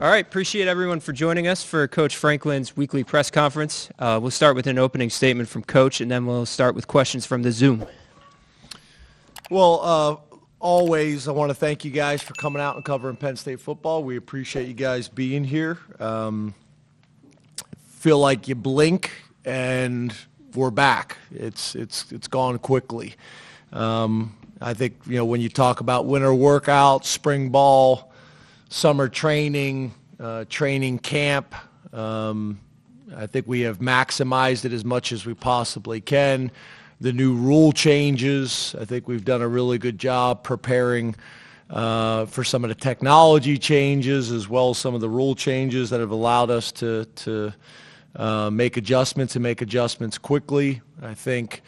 All right, appreciate everyone for joining us for Coach Franklin's weekly press conference. We'll start with an opening statement from Coach, and then we'll start with questions from the Zoom. Well, always, I want to thank you guys for coming out and covering Penn State football. We appreciate you guys being here. Feel like you blink and we're back. It's gone quickly. I think, when you talk about winter workouts, spring ball, summer training, training camp, I think we have maximized it as much as we possibly can. The new rule changes, I think we've done a really good job preparing for some of the technology changes as well as some of the rule changes that have allowed us to make adjustments and make adjustments quickly. I think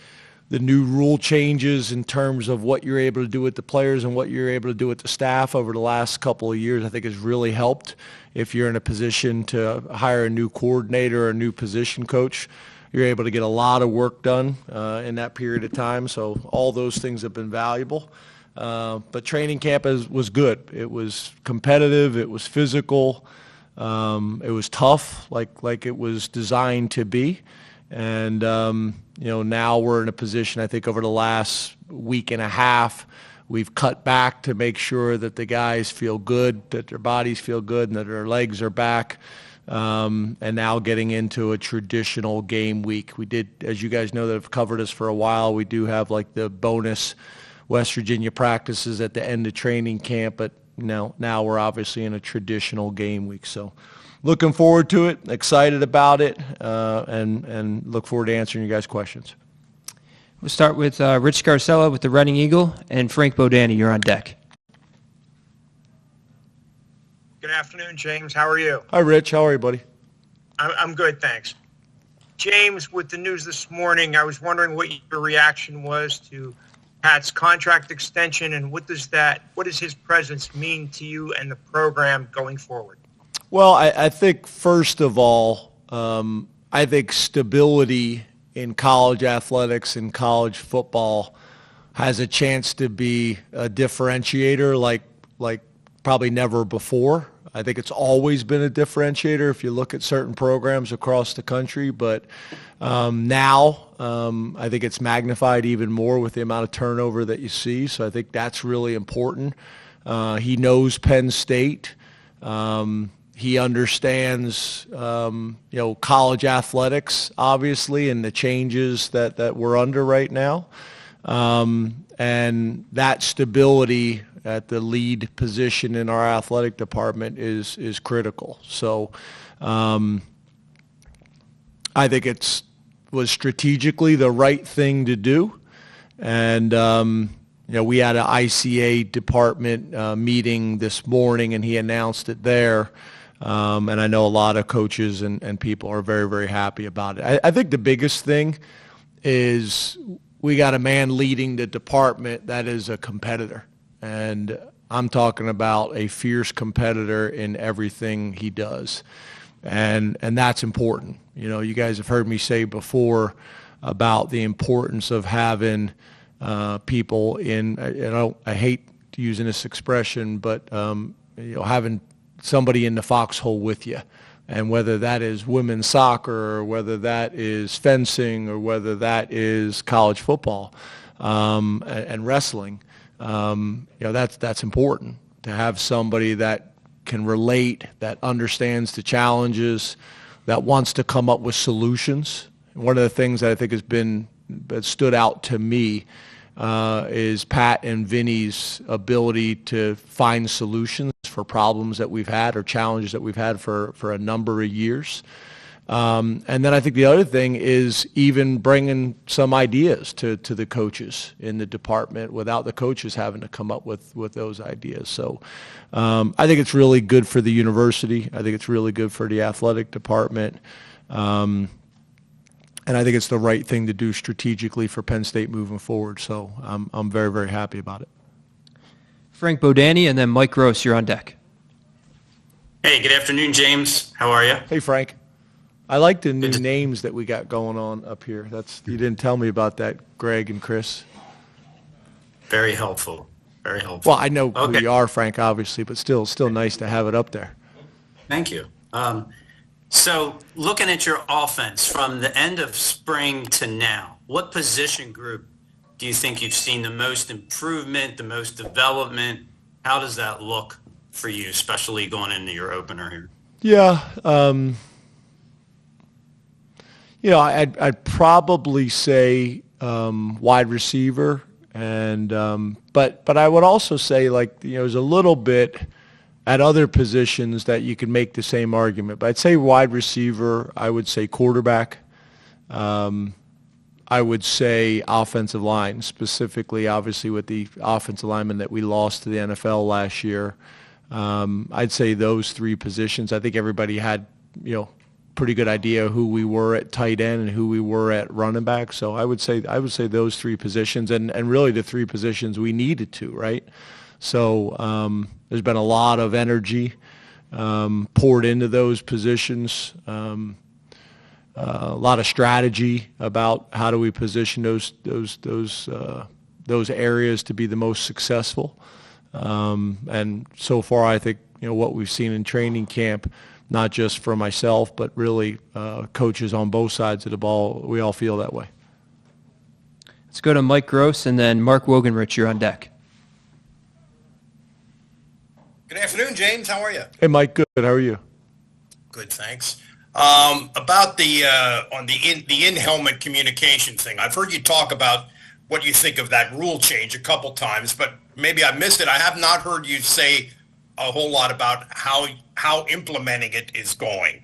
the new rule changes in terms of what you're able to do with the players and what you're able to do with the staff over the last couple of years, I think has really helped. If you're in a position to hire a new coordinator or a new position coach, you're able to get a lot of work done in that period of time. So all those things have been valuable. But training camp was good. It was competitive. It was physical. It was tough, like it was designed to be. And, now we're in a position, I think, over the last week and a half, we've cut back to make sure that the guys feel good, that their bodies feel good, and that their legs are back. And now getting into a traditional game week. We did, as you guys know that have covered us for a while, we do have like the bonus West Virginia practices at the end of training camp, but now we're obviously in a traditional game week. So looking forward to it, excited about it, and look forward to answering you guys' questions. We'll start with Rich Scarcella with the Reading Eagle, and Frank Bodani, you're on deck. Good afternoon, James. How are you? Hi, Rich. How are you, buddy? I'm good, thanks. James, with the news this morning, I was wondering what your reaction was to Pat's contract extension, and what does his presence mean to you and the program going forward? Well, I think first of all, I think stability in college athletics and college football has a chance to be a differentiator like probably never before. I think it's always been a differentiator if you look at certain programs across the country, but now I think it's magnified even more with the amount of turnover that you see, so I think that's really important. He knows Penn State. He understands, college athletics, obviously, and the changes that we're under right now. And that stability at the lead position in our athletic department is critical. So I think was strategically the right thing to do. And, we had an ICA department meeting this morning, and he announced it there. And I know a lot of coaches and people are very, very happy about it. I think the biggest thing is we got a man leading the department that is a competitor. And I'm talking about a fierce competitor in everything he does. And that's important. You guys have heard me say before about the importance of having people in, I hate using this expression, but, having somebody in the foxhole with you, and whether that is women's soccer or whether that is fencing or whether that is college football and wrestling, that's important to have somebody that can relate, that understands the challenges, that wants to come up with solutions. One of the things that I think that stood out to me is Pat and Vinny's ability to find solutions for problems that we've had or challenges that we've had for a number of years. And then I think the other thing is even bringing some ideas to the coaches in the department without the coaches having to come up with those ideas. So I think it's really good for the university. I think it's really good for the athletic department. And I think it's the right thing to do strategically for Penn State moving forward. So I'm very, very happy about it. Frank Bodani, and then Mike Gross, you're on deck. Hey, good afternoon, James. How are you? Hey, Frank. I like the new names that we got going on up here. You didn't tell me about that, Greg and Chris. Very helpful. Very helpful. Well, I know who you are, Frank, obviously, but still nice to have it up there. Thank you. So looking at your offense from the end of spring to now, what position group do you think you've seen the most improvement, the most development? How does that look for you, especially going into your opener here? Yeah, I'd probably say wide receiver, and but I would also say there's a little bit at other positions that you could make the same argument. But I'd say wide receiver. I would say quarterback. I would say offensive line, specifically, obviously, with the offensive lineman that we lost to the NFL last year. I'd say those three positions. I think everybody had, pretty good idea who we were at tight end and who we were at running back. So I would say those three positions, and really the three positions we needed to, right? So there's been a lot of energy poured into those positions. A lot of strategy about how do we position those areas to be the most successful. And so far, I think what we've seen in training camp, not just for myself, but really coaches on both sides of the ball, we all feel that way. Let's go to Mike Gross and then Mark Wogan. Rich, you're on deck. Good afternoon, James. How are you? Hey, Mike. Good. How are you? Good, thanks. About the on the in-helmet communication thing, I've heard you talk about what you think of that rule change a couple times, but maybe I missed it. I have not heard you say a whole lot about how implementing it is going.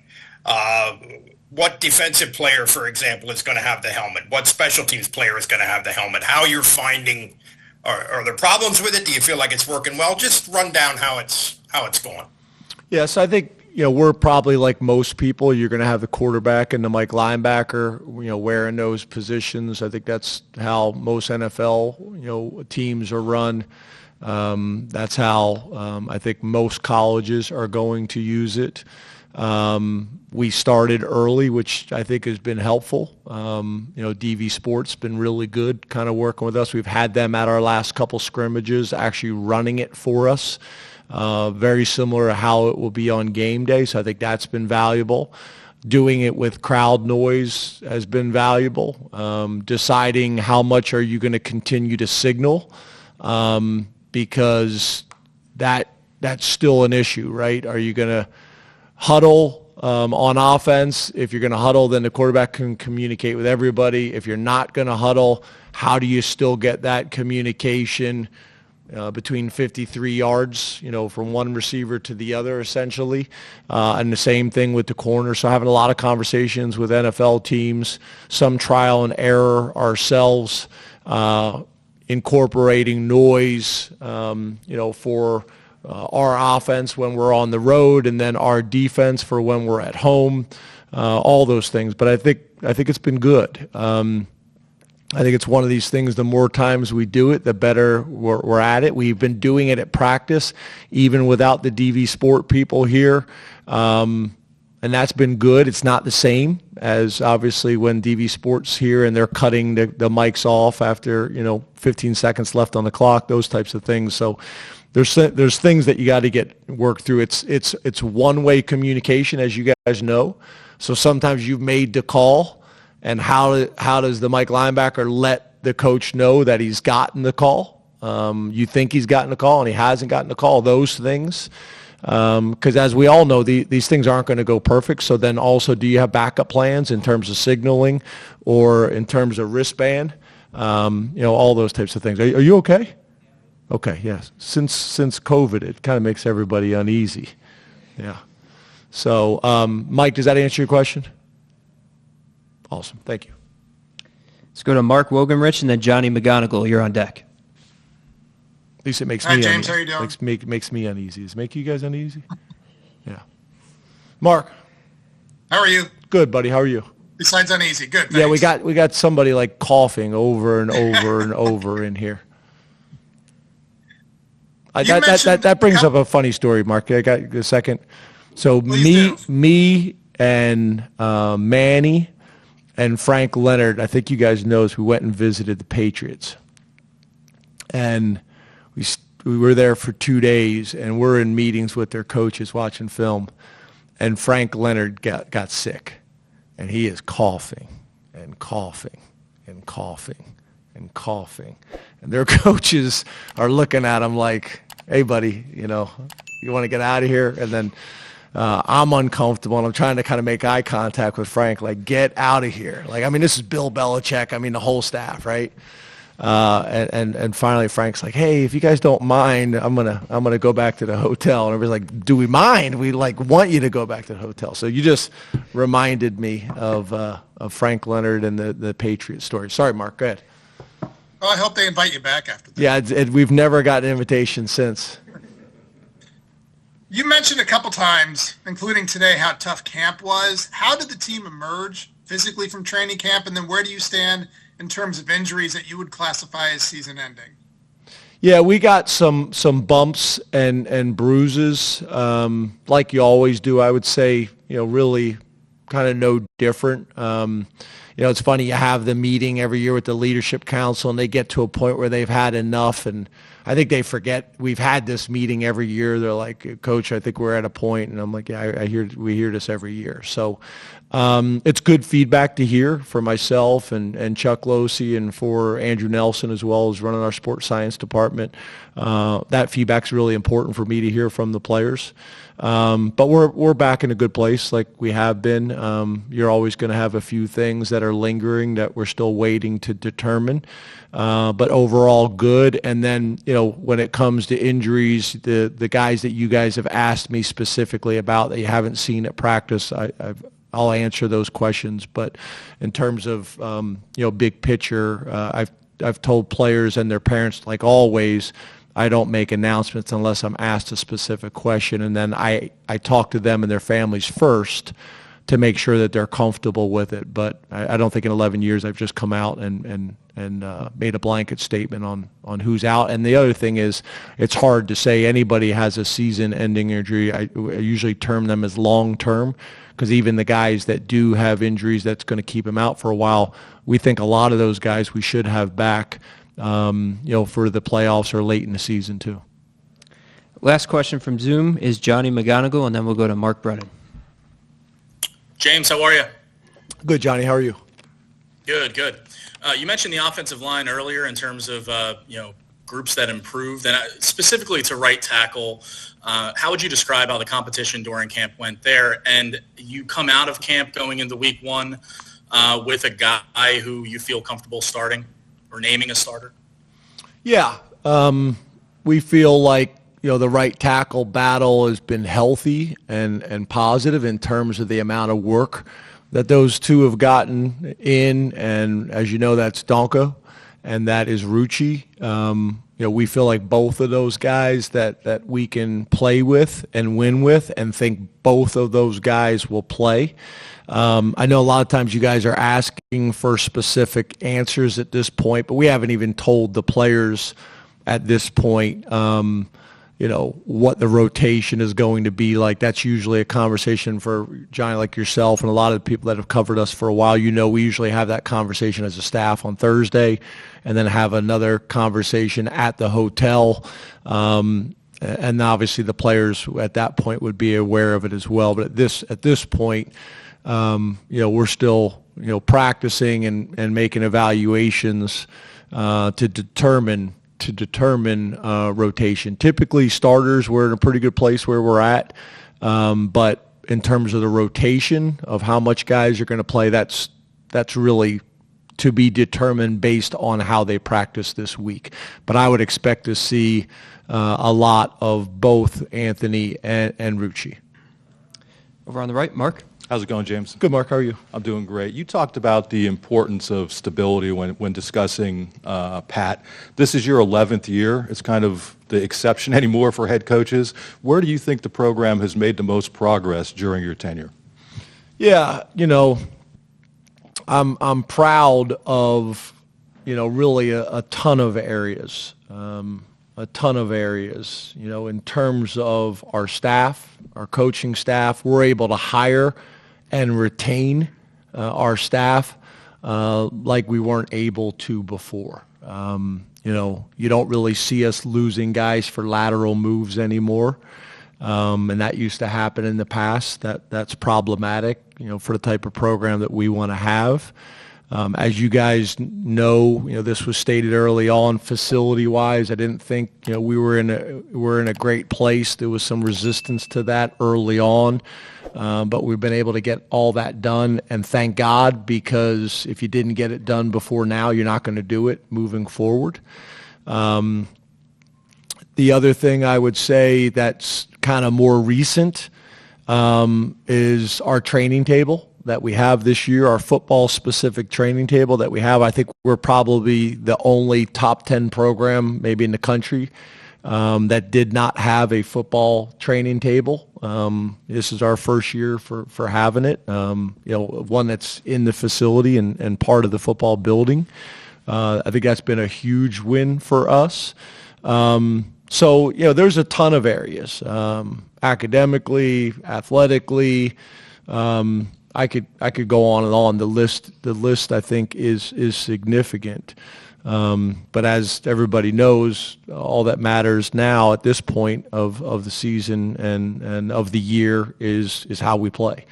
What defensive player, for example, is going to have the helmet? What special teams player is going to have the helmet? How you're finding, are there problems with it? Do you feel like it's working well? Just run down how it's going. Yes, I think we're probably like most people. You're going to have the quarterback and the Mike linebacker, wearing those positions. I think that's how most NFL, teams are run. That's how I think most colleges are going to use it. We started early, which I think has been helpful. DV Sports been really good kind of working with us. We've had them at our last couple scrimmages actually running it for us. Very similar to how it will be on game day, so I think that's been valuable. Doing it with crowd noise has been valuable. Deciding how much are you going to continue to signal, because that's still an issue, right? Are you going to huddle on offense? If you're going to huddle, then the quarterback can communicate with everybody. If you're not going to huddle, how do you still get that communication between 53 yards, from one receiver to the other, essentially, and the same thing with the corner. So having a lot of conversations with NFL teams, some trial and error ourselves, incorporating noise, for our offense when we're on the road, and then our defense for when we're at home, all those things. But I think it's been good. I think it's one of these things, the more times we do it, the better we're at it. We've been doing it at practice, even without the DV Sport people here, and that's been good. It's not the same as, obviously, when DV Sport's here and they're cutting the mics off after, 15 seconds left on the clock, those types of things. So there's things that you got to get worked through. It's one-way communication, as you guys know. So sometimes you've made the call, and how does the Mike linebacker let the coach know that he's gotten the call? You think he's gotten the call, and he hasn't gotten the call. Those things, because as we all know, these things aren't going to go perfect. So then also, do you have backup plans in terms of signaling or in terms of wristband? All those types of things. Are you okay? Okay, yes. Since COVID, it kind of makes everybody uneasy. Yeah. So, Mike, does that answer your question? Awesome. Thank you. Let's go to Mark Wogan, Rich, and then Johnny McGonagal. You're on deck. At least it makes Hi, me James. uneasy. How you doing? Makes me uneasy. Does it make you guys uneasy? Yeah. Mark. How are you? Good, buddy. How are you? Besides uneasy. Good. Yeah, Thanks. we got somebody like coughing over and over and over in here. That brings up a funny story, Mark. I got a second. So me and Manny and Frank Leonard, I think you guys know, we went and visited the Patriots. And we were there for 2 days, and we're in meetings with their coaches watching film. and Frank Leonard got sick, and he is coughing and coughing and coughing and coughing. And their coaches are looking at him like, hey, buddy, you want to get out of here? And then I'm uncomfortable, and I'm trying to kind of make eye contact with Frank, like, get out of here. Like, I mean, this is Bill Belichick. I mean, the whole staff, right? And finally Frank's like, hey, if you guys don't mind, I'm gonna go back to the hotel. And everybody's like, do we mind? We want you to go back to the hotel. So you just reminded me of Frank Leonard and the Patriots story. Sorry, Mark, go ahead. Well, I hope they invite you back after that. Yeah, we've never got an invitation since. You mentioned a couple times, including today, how tough camp was. How did the team emerge physically from training camp, and then where do you stand in terms of injuries that you would classify as season ending? Yeah, we got some bumps and bruises, like you always do. I would say, really kind of no different. It's funny, you have the meeting every year with the leadership council, and they get to a point where they've had enough, and I think they forget we've had this meeting every year. They're like, Coach, I think we're at a point, and I'm like, yeah, we hear this every year. So it's good feedback to hear for myself and Chuck Losey and for Andrew Nelson as well as running our sports science department. That feedback's really important for me to hear from the players. But we're back in a good place like we have been. You're always going to have a few things that are lingering that we're still waiting to determine. But overall good. And then, when it comes to injuries, the guys that you guys have asked me specifically about that you haven't seen at practice, I'll answer those questions. But in terms of, big picture, I've told players and their parents, like always, I don't make announcements unless I'm asked a specific question, and then I talk to them and their families first to make sure that they're comfortable with it. But I don't think in 11 years I've just come out and made a blanket statement on who's out. And the other thing is, it's hard to say anybody has a season-ending injury. I usually term them as long-term, because even the guys that do have injuries that's going to keep them out for a while, we think a lot of those guys we should have back for the playoffs or late in the season too. Last question from Zoom is Johnny McGonagal, and then we'll go to Mark Brennan. James, how are you? Good, Johnny. How are you? Good. You mentioned the offensive line earlier in terms of groups that improved, and specifically to right tackle. How would you describe how the competition during camp went there? And you come out of camp going into week one with a guy who you feel comfortable starting or naming a starter? Yeah. We feel like, the right tackle battle has been healthy and positive in terms of the amount of work that those two have gotten in. And as you know, that's Donko and that is Rucci. We feel like both of those guys that we can play with and win with, and think both of those guys will play. I know a lot of times you guys are asking for specific answers at this point, but we haven't even told the players at this point, what the rotation is going to be like. That's usually a conversation for Johnny, like yourself, and a lot of the people that have covered us for a while. We usually have that conversation as a staff on Thursday, and then have another conversation at the hotel. And obviously the players at that point would be aware of it as well. But at this point, we're still, practicing and making evaluations to determine rotation. Typically starters, we're in a pretty good place where we're at. But in terms of the rotation of how much guys are going to play, that's really to be determined based on how they practice this week. But I would expect to see a lot of both Anthony and Rucci. Over on the right, Mark. How's it going, James? Good, Mark. How are you? I'm doing great. You talked about the importance of stability when discussing Pat. This is your 11th year. It's kind of the exception anymore for head coaches. Where do you think the program has made the most progress during your tenure? Yeah, I'm proud of, really a ton of areas. In terms of our staff, our coaching staff. We're able to hire and retain our staff like we weren't able to before. You don't really see us losing guys for lateral moves anymore. And that used to happen in the past. That's problematic, for the type of program that we want to have. As you guys know, this was stated early on, facility-wise. I didn't think, we were in a great place. There was some resistance to that early on, but we've been able to get all that done. And thank God, because if you didn't get it done before now, you're not going to do it moving forward. The other thing I would say that's kind of more recent is our training table that we have this year, our football-specific training table that we have. I think we're probably the only top 10 program maybe in the country that did not have a football training table. This is our first year for having it, one that's in the facility and part of the football building. I think that's been a huge win for us. So, there's a ton of areas, academically, athletically. I could go on and on. The list I think is significant. But as everybody knows, all that matters now at this point of the season and of the year is how we play.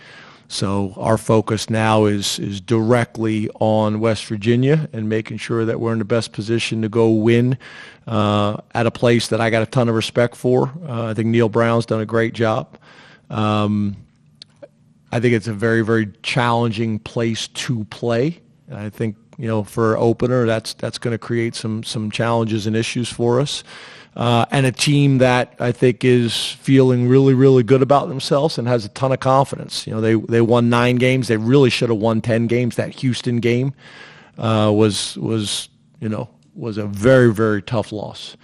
So our focus now is directly on West Virginia and making sure that we're in the best position to go win at a place that I got a ton of respect for. I think Neil Brown's done a great job. I think it's a very, very challenging place to play. I think, for opener, that's going to create some challenges and issues for us. And a team that I think is feeling really, really good about themselves and has a ton of confidence. They won 9 games. They really should have won 10 games. That Houston game was a very, very tough loss.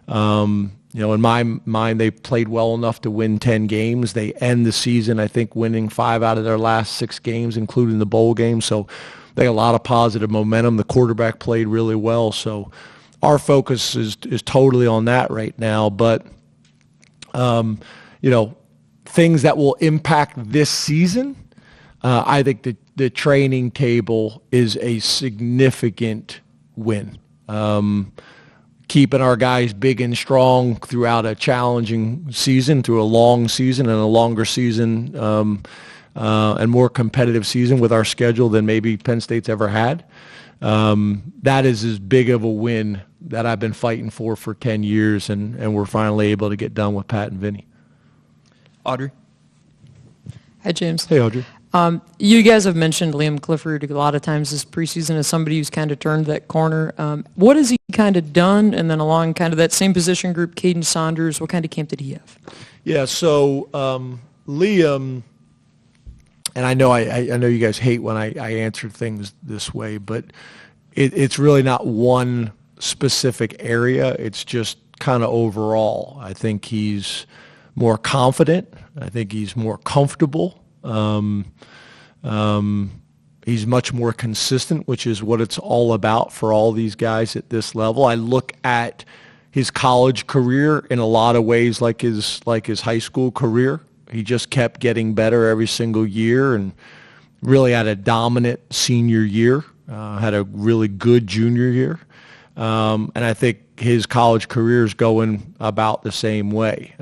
In my mind, they played well enough to win 10 games. They end the season, I think, winning 5 out of their last 6 games, including the bowl game. So they got a lot of positive momentum. The quarterback played really well. So our focus is totally on that right now. But, things that will impact this season, I think the training table is a significant win. Keeping our guys big and strong throughout a challenging season, through a long season and a longer season, and more competitive season with our schedule than maybe Penn State's ever had. That is as big of a win that I've been fighting for 10 years, and we're finally able to get done with Pat and Vinny. Audrey? Hi, James. Hey, Audrey. You guys have mentioned Liam Clifford a lot of times this preseason as somebody who's kind of turned that corner. What has he kind of done? And then along kind of that same position group, Caden Saunders, what kind of camp did he have? Yeah, so Liam, and I know you guys hate when I answer things this way, but it's really not one specific area. It's just kind of overall. I think he's more confident. I think he's more comfortable. He's much more consistent, which is what it's all about for all these guys at this level. I look at his college career in a lot of ways like his high school career. He just kept getting better every single year and really had a dominant senior year, had a really good junior year. And I think his college career is going about the same way.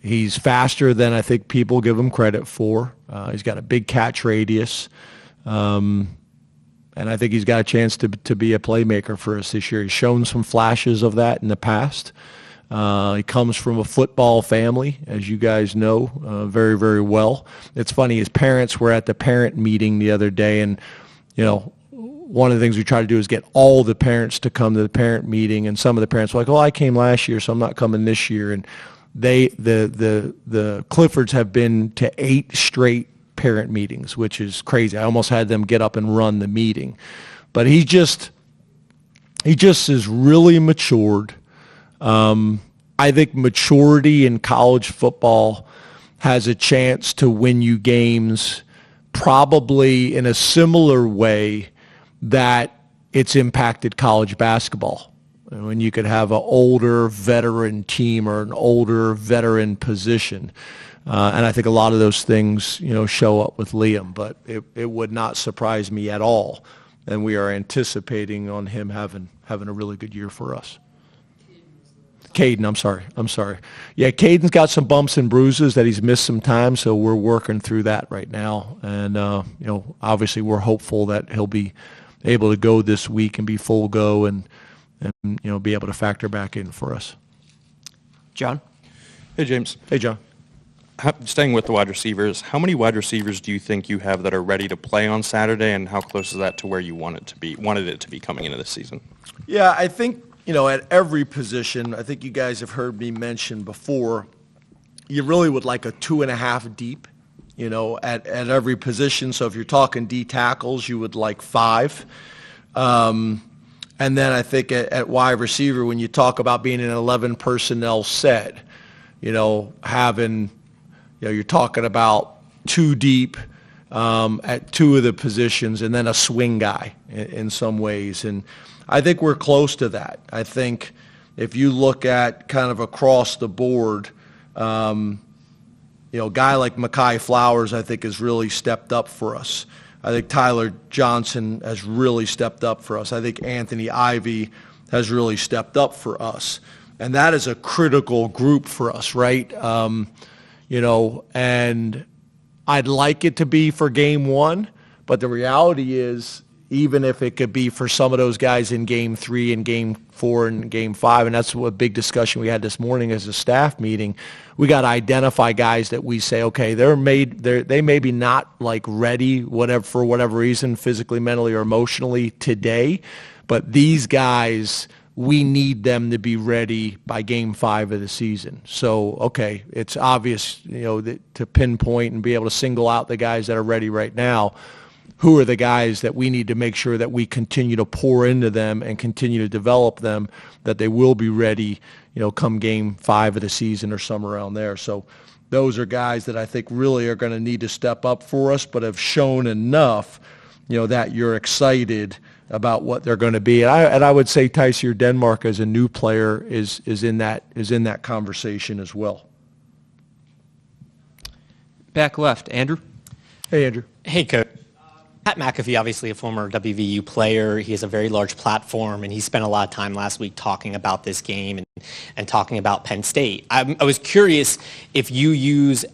He's faster than I think people give him credit for. He's got a big catch radius. And I think he's got a chance to be a playmaker for us this year. He's shown some flashes of that in the past. He comes from a football family, as you guys know, very, very well. It's funny, his parents were at the parent meeting the other day, and, one of the things we try to do is get all the parents to come to the parent meeting, and some of the parents were like, I came last year, so I'm not coming this year. And the Cliffords have been to 8 straight parent meetings, which is crazy. I almost had them get up and run the meeting. But he just is really matured. I think maturity in college football has a chance to win you games probably in a similar way that it's impacted college basketball. When you could have an older veteran team or an older veteran position. And I think a lot of those things, show up with Liam, but it would not surprise me at all. And we are anticipating on him having a really good year for us. Caden, I'm sorry. Yeah, Caden's got some bumps and bruises that he's missed some time, so we're working through that right now. And, obviously we're hopeful that he'll be able to go this week and be full go and be able to factor back in for us. John? Hey, James. Hey, John. Staying with the wide receivers, how many wide receivers do you think you have that are ready to play on Saturday, and how close is that to where you wanted it to be coming into this season? Yeah, I think, at every position, I think you guys have heard me mention before, you really would like a 2.5 deep, at every position. So if you're talking D tackles, you would like 5. And then I think at wide receiver, when you talk about being an 11 personnel set, having, you're talking about 2 deep at 2 of the positions and then a swing guy in some ways. And I think we're close to that. I think if you look at kind of across the board, a guy like Mekhi Flowers, I think, has really stepped up for us. I think Tyler Johnson has really stepped up for us. I think Anthony Ivy has really stepped up for us. And that is a critical group for us, right? And I'd like it to be for game 1, but the reality is, even if it could be for some of those guys in game 3 and game 4 and game 5, and that's a big discussion we had this morning as a staff meeting, we got to identify guys that we say, okay, they may be not like ready, for whatever reason, physically, mentally, or emotionally today, but these guys, we need them to be ready by game 5 of the season. So, okay, it's obvious, to pinpoint and be able to single out the guys that are ready right now. Who are the guys that we need to make sure that we continue to pour into them and continue to develop them, that they will be ready, come game 5 of the season or somewhere around there. So those are guys that I think really are going to need to step up for us, but have shown enough, that you're excited about what they're going to be. And I would say Tysier Denmark as a new player is in that conversation as well. Back left, Andrew. Hey, Andrew. Hey, Coach. Pat McAfee, obviously a former WVU player. He has a very large platform, and he spent a lot of time last week talking about this game and talking about Penn State. I was curious if you use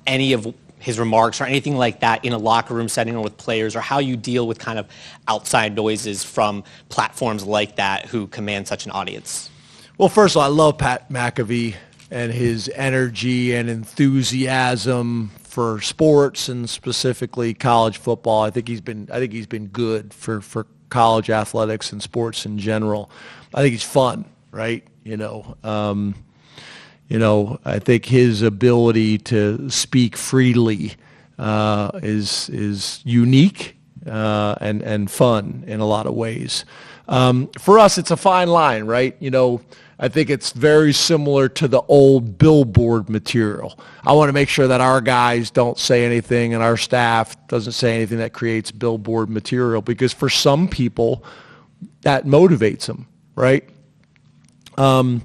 any of his remarks or anything like that in a locker room setting or with players, or how you deal with kind of outside noises from platforms like that who command such an audience. Well, first of all, I love Pat McAfee and his energy and enthusiasm for sports and specifically college football. I think he's been good for college athletics and sports in general. I think he's fun, right? I think his ability to speak freely is unique and fun in a lot of ways. For us, it's a fine line, right? I think it's very similar to the old billboard material. I want to make sure that our guys don't say anything and our staff doesn't say anything that creates billboard material, because for some people that motivates them, right? And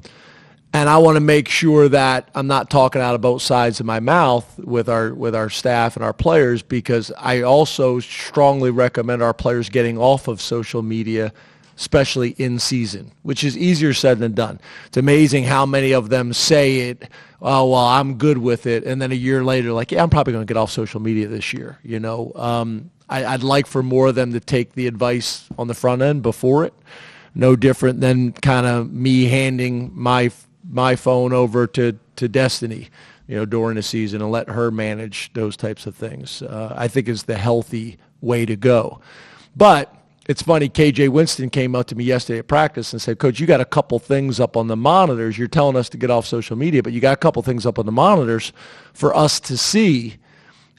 I want to make sure that I'm not talking out of both sides of my mouth with our staff and our players, because I also strongly recommend our players getting off of social media, especially in season, which is easier said than done. It's amazing how many of them say it, oh, well, I'm good with it, and then a year later, like, yeah, I'm probably going to get off social media this year. I'd like for more of them to take the advice on the front end before it. No different than kind of me handing my phone over to Destiny, during the season, and let her manage those types of things. I think is the healthy way to go. But it's funny, KJ Winston came up to me yesterday at practice and said, Coach, you got a couple things up on the monitors. You're telling us to get off social media, but you got a couple things up on the monitors for us to see.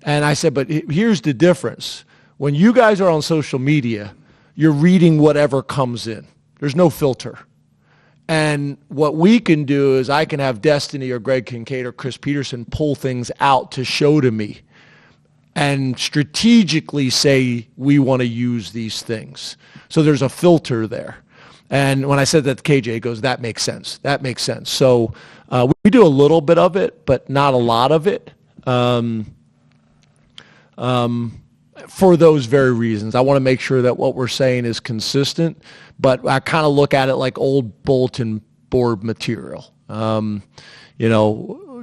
And I said, but here's the difference. When you guys are on social media, you're reading whatever comes in. There's no filter. And what we can do is I can have Destiny or Greg Kincaid or Chris Peterson pull things out to show to me and strategically say we want to use these things. So there's a filter there. And when I said that to KJ, he goes, that makes sense. That makes sense. So we do a little bit of it, but not a lot of it. For those very reasons. I want to make sure that what we're saying is consistent, but I kind of look at it like old bulletin board material.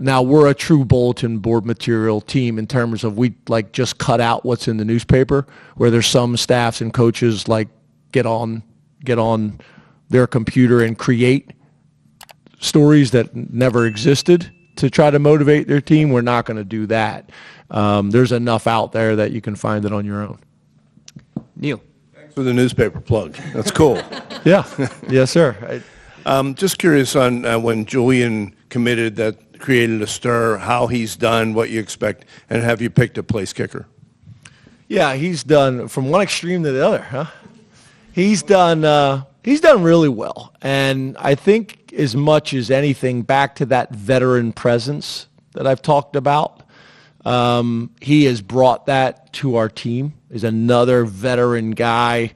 Now we're a true bulletin board material team in terms of we like just cut out what's in the newspaper, where there's some staffs and coaches like get on their computer and create stories that never existed to try to motivate their team. We're not going to do that. There's enough out there that you can find it on your own. Neil. Thanks for the newspaper plug. That's cool. Yeah. Yes, sir. Just curious on when Julian committed, that created a stir, how he's done, what you expect, and have you picked a place kicker? Yeah, he's done from one extreme to the other, huh? He's done really well. And I think as much as anything, back to that veteran presence that I've talked about, he has brought that to our team. Is another veteran guy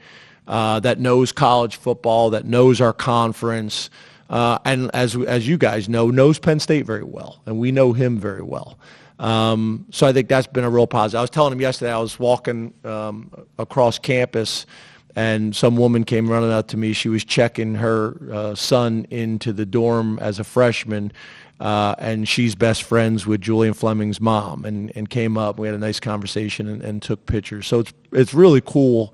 that knows college football, that knows our conference, and as you guys know, knows Penn State very well, and we know him very well. So I think that's been a real positive. I was telling him yesterday, I was walking across campus, and some woman came running up to me. She was checking her son into the dorm as a freshman, and she's best friends with Julian Fleming's mom, and came up. We had a nice conversation and took pictures. So it's really cool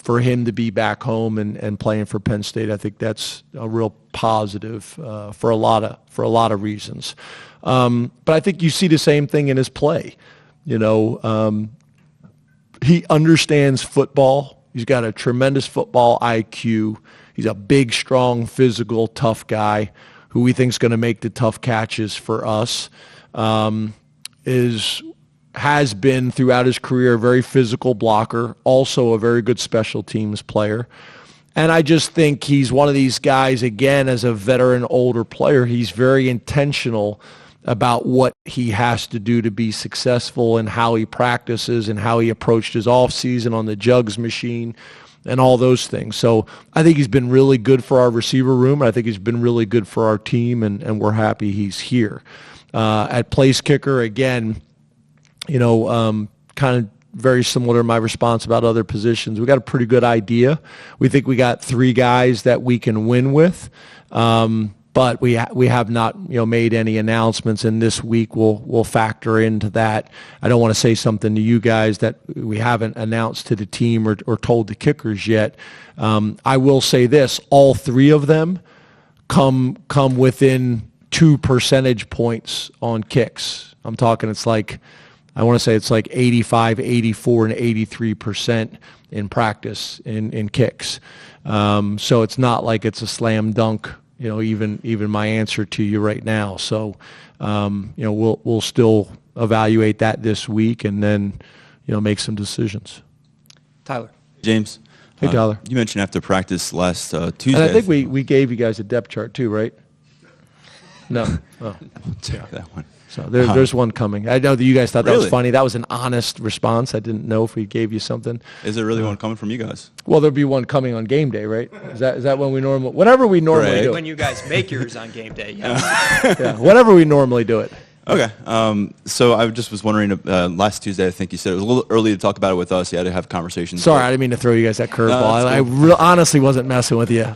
for him to be back home and playing for Penn State. I think that's a real positive for a lot of reasons. But I think you see the same thing in his play. He understands football. He's got a tremendous football IQ. He's a big, strong, physical, tough guy who we think is going to make the tough catches for us. Has been throughout his career a very physical blocker, also a very good special teams player. And I just think he's one of these guys, again, as a veteran, older player, he's very intentional about what he has to do to be successful and how he practices and how he approached his offseason on the jugs machine and all those things. So I think he's been really good for our receiver room. I think he's been really good for our team, and we're happy he's here. At place kicker, again, kind of very similar to my response about other positions. We got a pretty good idea. We think we got 3 guys that we can win with, but we have not made any announcements. And this week we'll factor into that. I don't want to say something to you guys that we haven't announced to the team or told the kickers yet. I will say this: all 3 of them come within 2 percentage points on kicks. I'm talking. I want to say it's like 85, 84, and 83% in practice in kicks. So it's not like it's a slam dunk, even my answer to you right now. So, we'll still evaluate that this week and then, make some decisions. Tyler. James. Hey, Tyler. You mentioned after practice last Tuesday. And I think we gave you guys a depth chart too, right? No. Oh. We'll take that one. So there's one coming. I know that you guys thought that was Really? funny. That was an honest response. I didn't know if we gave you something. Is there really one coming from you guys? Well, there'll be one coming on game day, right? Is that when we whenever we normally Right. do When it? you guys make yours on game day. Yeah. Yeah, whenever we normally do it. Okay. So I just was wondering, last Tuesday, I think you said it was a little early to talk about it with us. You had to have conversations. Sorry, I didn't mean to throw you guys that curveball. No, I honestly wasn't messing with you.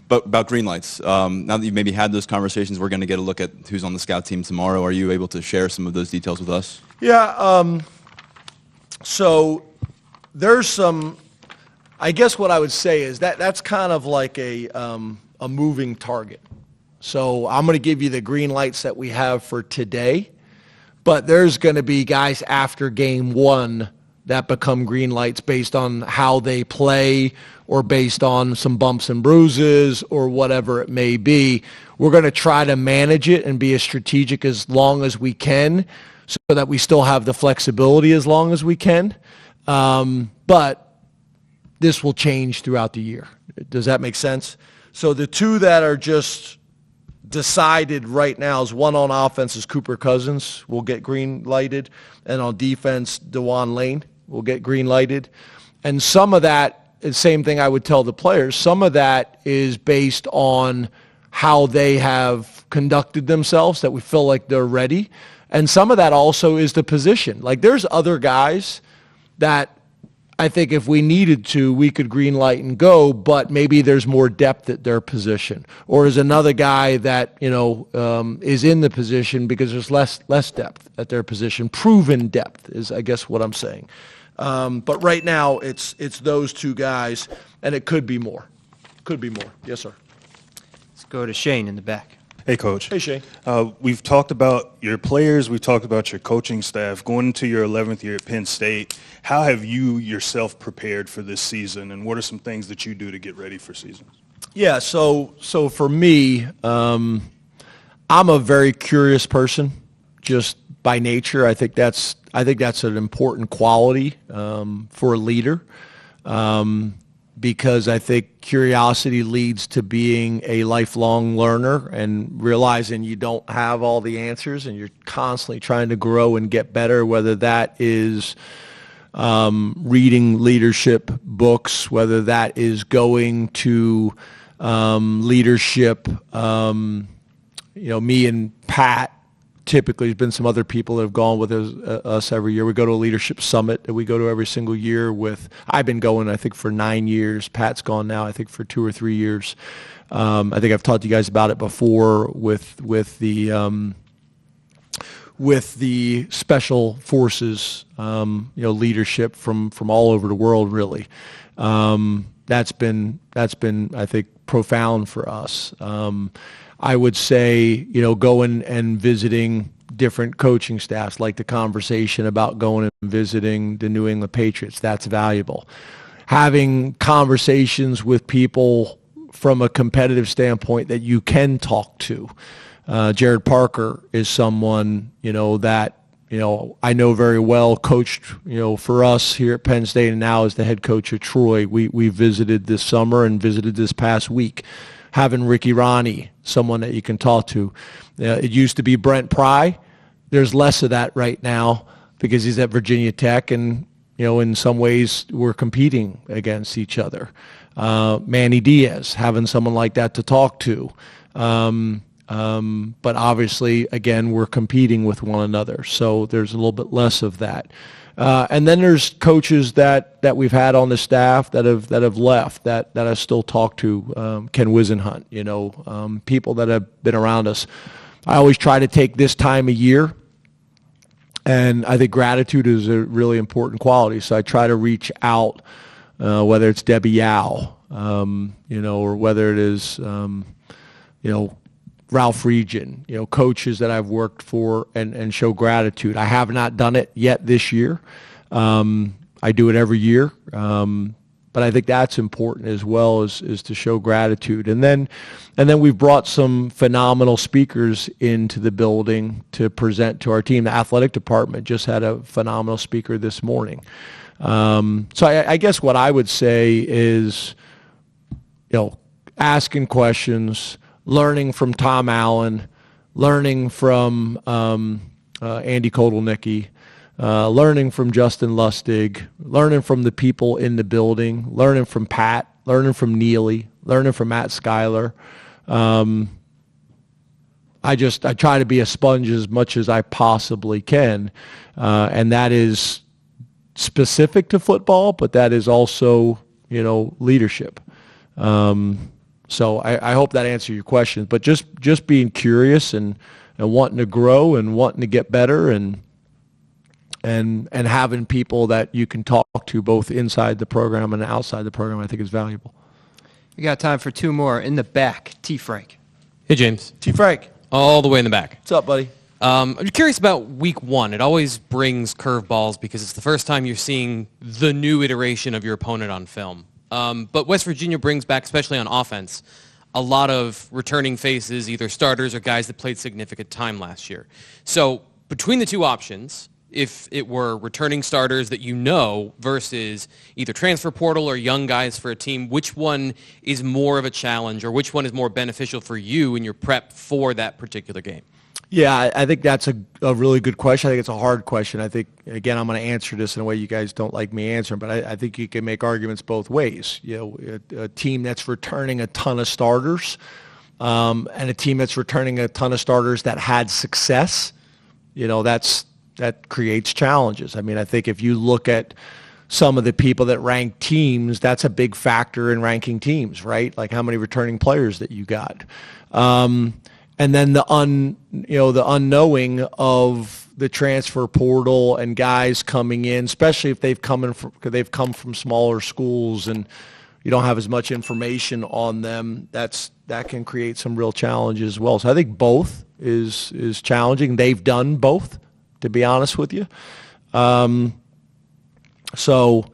But about green lights, now that you've maybe had those conversations, we're going to get a look at who's on the scout team tomorrow. Are you able to share some of those details with us? Yeah. So there's some. I guess what I would say is that's kind of like a moving target. So I'm going to give you the green lights that we have for today, but there's going to be guys after game 1 that become green lights based on how they play or based on some bumps and bruises or whatever it may be. We're going to try to manage it and be as strategic as long as we can so that we still have the flexibility as long as we can. But this will change throughout the year. Does that make sense? So the 2 that are just decided right now is one on offense is Cooper Cousins will get green lighted, and on defense, DeJuan Lane will get green lighted. And some of that is the same thing I would tell the players. Some of that is based on how they have conducted themselves, that we feel like they're ready. And some of that also is the position. Like there's other guys that I think if we needed to, we could green light and go, but maybe there's more depth at their position. Or is another guy that, is in the position because there's less depth at their position. Proven depth is, I guess, what I'm saying. But right now, it's those two guys, and it could be more. Could be more. Yes, sir. Let's go to Shane in the back. Hey, Coach. Hey, Shane. We've talked about your players. We've talked about your coaching staff. Going into your 11th year at Penn State, how have you yourself prepared for this season, and what are some things that you do to get ready for seasons? Yeah, so for me, I'm a very curious person, just by nature. I think that's an important quality for a leader. Because I think curiosity leads to being a lifelong learner and realizing you don't have all the answers and you're constantly trying to grow and get better, whether that is reading leadership books, whether that is going to leadership. Me and Pat, typically, there's been some other people that have gone with us every year. We go to a leadership summit that we go to every single year with, I've been going, I think, for 9 years. Pat's gone now, I think, for 2 or 3 years. I think I've talked to you guys about it before with the special forces, leadership from all over the world, really. That's been, I think, profound for us. I would say, going and visiting different coaching staffs, like the conversation about going and visiting the New England Patriots, that's valuable. Having conversations with people from a competitive standpoint that you can talk to. Jared Parker is someone, that, I know very well, coached, for us here at Penn State, and now is the head coach of Troy. We visited this summer and visited this past week. Having Ricky Ronnie, someone that you can talk to. It used to be Brent Pry. There's less of that right now because he's at Virginia Tech, and in some ways we're competing against each other. Manny Diaz, having someone like that to talk to. But obviously, again, we're competing with one another, so there's a little bit less of that. And then there's coaches that we've had on the staff that have left that I still talk to. Ken Wisenhunt, people that have been around us. I always try to take this time of year, and I think gratitude is a really important quality. So I try to reach out, whether it's Debbie Yao, or whether it is, Ralph Regan, coaches that I've worked for and show gratitude. I have not done it yet this year. I do it every year. But I think that's important as well, is to show gratitude. And then we've brought some phenomenal speakers into the building to present to our team. The athletic department just had a phenomenal speaker this morning. So I guess what I would say is, asking questions, learning from Tom Allen, learning from Andy Kotelnicki, learning from Justin Lustig, learning from the people in the building, learning from Pat, learning from Neely, learning from Matt Schuyler. I try to be a sponge as much as I possibly can, and that is specific to football, but that is also, leadership. So I hope that answered your question. But just being curious and wanting to grow and wanting to get better and having people that you can talk to both inside the program and outside the program, I think is valuable. We got time for 2 more. In the back, T. Frank. Hey, James. T. Frank. All the way in the back. What's up, buddy? I'm curious about week 1. It always brings curveballs because it's the first time you're seeing the new iteration of your opponent on film. But West Virginia brings back, especially on offense, a lot of returning faces, either starters or guys that played significant time last year. So between the two options, if it were returning starters that versus either transfer portal or young guys for a team, which one is more of a challenge or which one is more beneficial for you in your prep for that particular game? Yeah, I think that's a really good question. I think it's a hard question. I think, again, I'm going to answer this in a way you guys don't like me answering, but I think you can make arguments both ways. A team that's returning a ton of starters and a team that's returning a ton of starters that had success, that creates challenges. I mean, I think if you look at some of the people that rank teams, that's a big factor in ranking teams, right? Like how many returning players that you got. And then the unknowing of the transfer portal and guys coming in, especially if they've come from smaller schools and you don't have as much information on them, that can create some real challenges as well. So I think both is challenging. They've done both, to be honest with you. So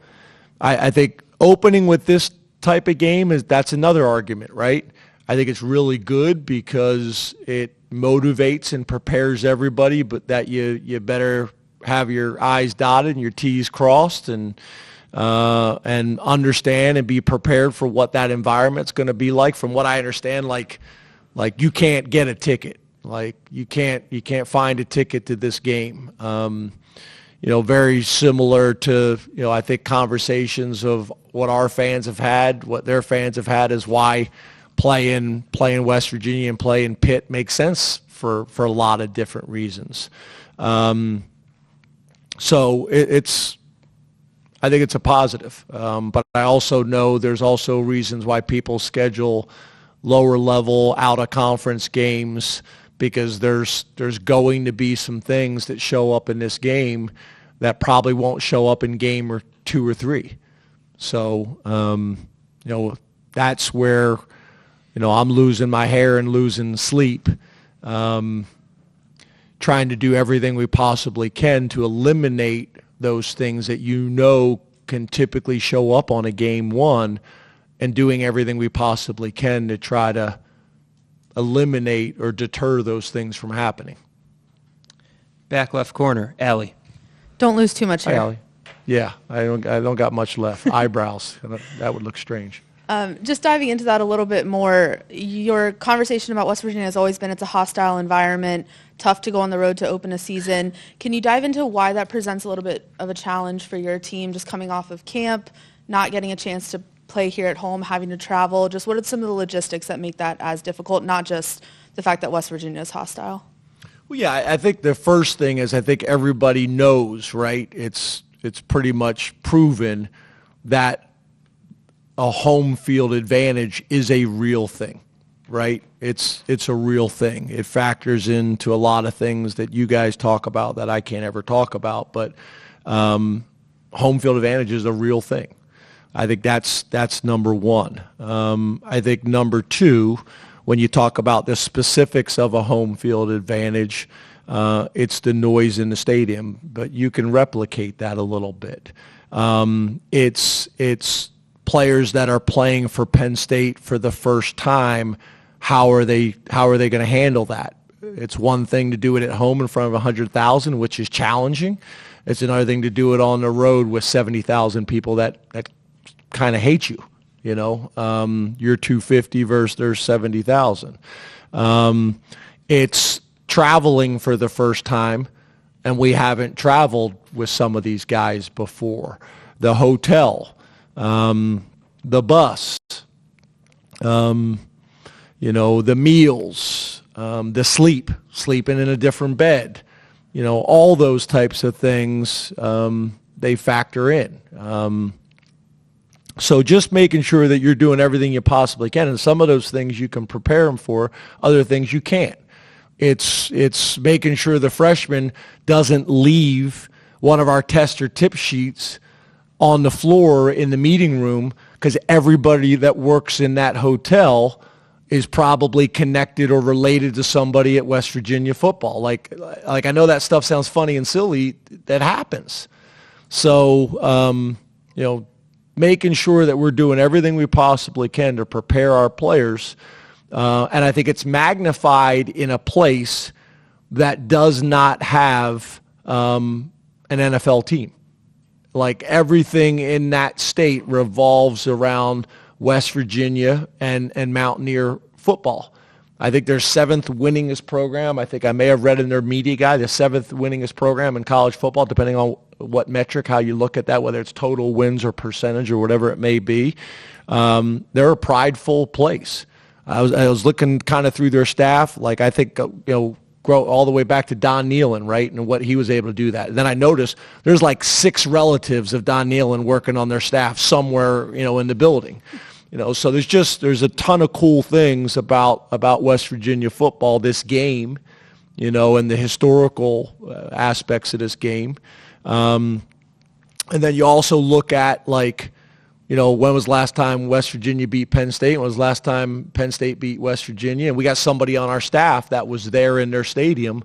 I think opening with this type of game that's another argument, right? I think it's really good because it motivates and prepares everybody, but that you better have your I's dotted and your T's crossed and understand and be prepared for what that environment's going to be like. From what I understand, like you can't get a ticket. Like you can't find a ticket to this game. Very similar to, I think conversations of what our fans have had, what their fans have had is why playing West Virginia and playing Pitt makes sense for a lot of different reasons. So I think it's a positive. But I also know there's also reasons why people schedule lower level out of conference games, because there's going to be some things that show up in this game that probably won't show up in game or 2 or 3. So, that's where, I'm losing my hair and losing sleep, trying to do everything we possibly can to eliminate those things that can typically show up on a game 1, and doing everything we possibly can to try to eliminate or deter those things from happening. Back left corner, Allie. Don't lose too much hair. Hi, Allie. Yeah, I don't got much left. Eyebrows, that would look strange. Just diving into that a little bit more, your conversation about West Virginia has always been it's a hostile environment, tough to go on the road to open a season. Can you dive into why that presents a little bit of a challenge for your team, just coming off of camp, not getting a chance to play here at home, having to travel? Just what are some of the logistics that make that as difficult, not just the fact that West Virginia is hostile? Well, yeah, I think the first thing is I think everybody knows, right? It's pretty much proven that a home field advantage is a real thing, right? It's a real thing. It factors into a lot of things that you guys talk about that I can't ever talk about, but home field advantage is a real thing. I think that's number one. I think number two, when you talk about the specifics of a home field advantage, it's the noise in the stadium, but you can replicate that a little bit. It's players that are playing for Penn State for the first time. How are they going to handle that? It's one thing to do it at home in front of 100,000, which is challenging. It's another thing to do it on the road with 70,000 people that kind of hate you. You know, you're 250 versus there's 70,000. It's traveling for the first time, and we haven't traveled with some of these guys before. The hotel, the bus, the meals, the sleeping in a different bed, all those types of things, they factor in. So just making sure that you're doing everything you possibly can, and some of those things you can prepare them for, other things you can't. It's making sure the freshman doesn't leave one of our test or tip sheets on the floor in the meeting room, because everybody that works in that hotel is probably connected or related to somebody at West Virginia football. Like I know that stuff sounds funny and silly. That happens. So, making sure that we're doing everything we possibly can to prepare our players. And I think it's magnified in a place that does not have an NFL team. Like everything in that state revolves around West Virginia and Mountaineer football. I think their 7th winningest program. I think I may have read in their media guide, the 7th winningest program in college football, depending on what metric, how you look at that, whether it's total wins or percentage or whatever it may be. They're a prideful place. I was looking kind of through their staff. Like I think, grow all the way back to Don Nealon, right, and what he was able to do that. And then I noticed there's like 6 relatives of Don Nealon working on their staff somewhere, in the building. So there's a ton of cool things about West Virginia football, this game, and the historical aspects of this game. And then you also look at, like, when was the last time West Virginia beat Penn State? When was the last time Penn State beat West Virginia? And we got somebody on our staff that was there in their stadium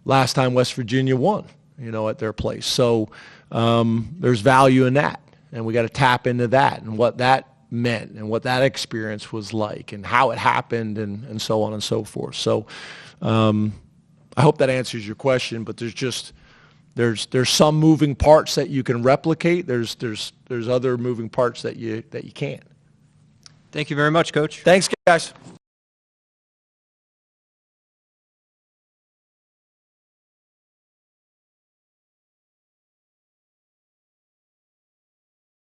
last time West Virginia won, at their place. So there's value in that, and we got to tap into that and what that meant and what that experience was like and how it happened and so on and so forth. So I hope that answers your question, but there's some moving parts that you can replicate. There's other moving parts that you can't. Thank you very much, Coach. Thanks, guys.